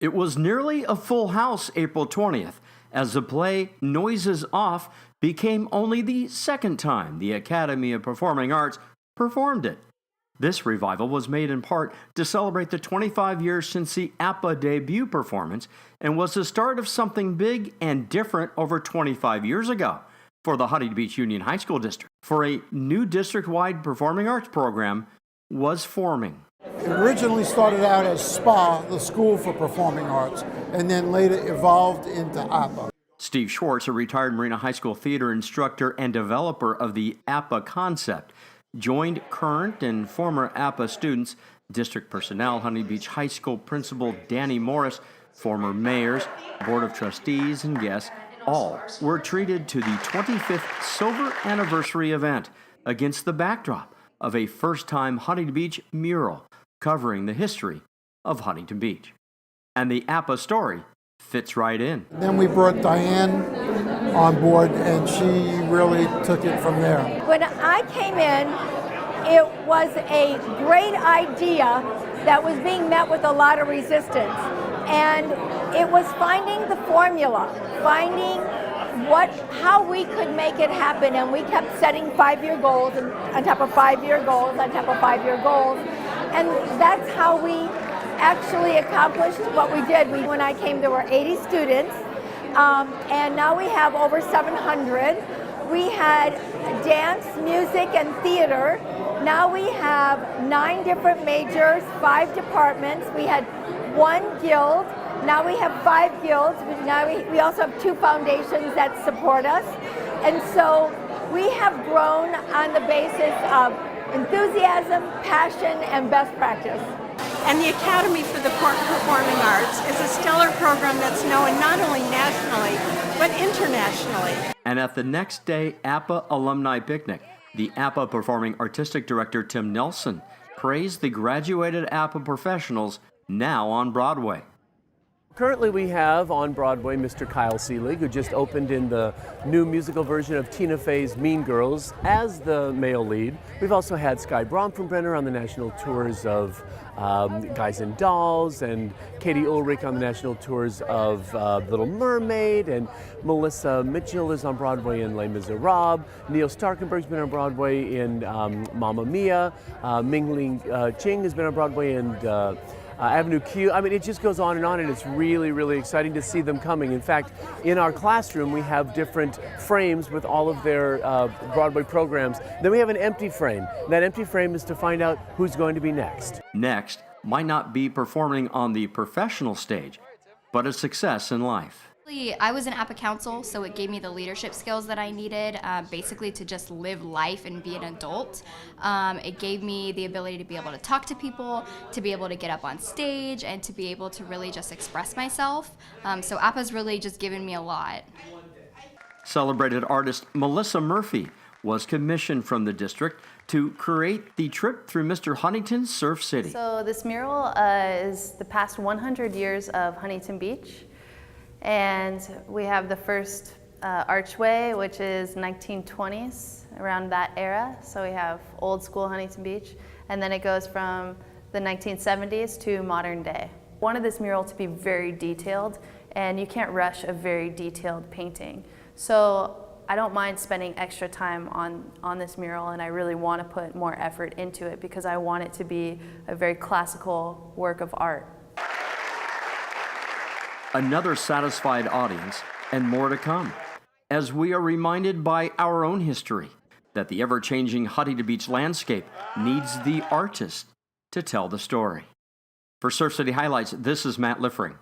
It was nearly a full house April 20th as the play Noises Off became only the second time the Academy of Performing Arts performed it. This revival was made in part to celebrate the 25 years since the APA debut performance and was the start of something big and different over 25 years ago for the Huntington Beach Union High School District, for a new district-wide performing arts program was forming. It originally started out as SPA, the School for Performing Arts, and then later evolved into APA. Steve Schwartz, a retired Marina High School theater instructor and developer of the APA concept, joined current and former APA students, district personnel, Huntington Beach High School principal Danny Morris, former mayors, board of trustees, and guests. All were treated to the 25th silver anniversary event against the backdrop of a first-time Huntington Beach mural covering the history of Huntington Beach. And the APA story fits right in. Then we brought Diane on board, and she really took it from there. When I came in, it was a great idea that was being met with a lot of resistance. And it was finding the formula, finding how we could make it happen. And we kept setting 5-year goals and on top of 5-year goals, on top of 5-year goals. And that's how we actually accomplished what we did. When I came, there were 80 students, and now we have over 700. We had dance, music, and theater. Now we have 9 different majors, 5 departments. We had 1 guild. Now we have 5 guilds. Now we also have 2 foundations that support us. And so we have grown on the basis of enthusiasm, passion, and best practice. And the Academy for the Performing Arts is a stellar program that's known not only nationally, but internationally. And at the next day APA alumni picnic, the APA Performing Artistic Director Tim Nelson praised the graduated APA professionals now on Broadway. Currently we have on Broadway Mr. Kyle Seelig, who just opened in the new musical version of Tina Fey's Mean Girls as the male lead. We've also had Sky Bronfenbrenner on the national tours of Guys and Dolls, and Katie Ulrich on the national tours of Little Mermaid, and Melissa Mitchell is on Broadway in Les Miserables. Neil Starkenberg's been on Broadway in Mamma Mia. Ming-Ling Ching has been on Broadway in Avenue Q. I mean, it just goes on, and it's really, really exciting to see them coming. In fact, in our classroom, we have different frames with all of their Broadway programs. Then we have an empty frame. That empty frame is to find out who's going to be next. Next might not be performing on the professional stage, but a success in life. I was in APA Council, so it gave me the leadership skills that I needed, basically to just live life and be an adult. It gave me the ability to be able to talk to people, to be able to get up on stage, and to be able to really just express myself. So APA's really just given me a lot. Celebrated artist Melissa Murphy was commissioned from the district to create the trip through Mr. Huntington's Surf City. So this mural is the past 100 years of Huntington Beach. And we have the first archway, which is 1920s, around that era. So we have old school Huntington Beach. And then it goes from the 1970s to modern day. I wanted this mural to be very detailed, and you can't rush a very detailed painting. So I don't mind spending extra time on this mural, and I really want to put more effort into it because I want it to be a very classical work of art. Another satisfied audience, and more to come, as we are reminded by our own history that the ever-changing Huntington Beach landscape needs the artist to tell the story. For Surf City Highlights, this is Matt Liffering.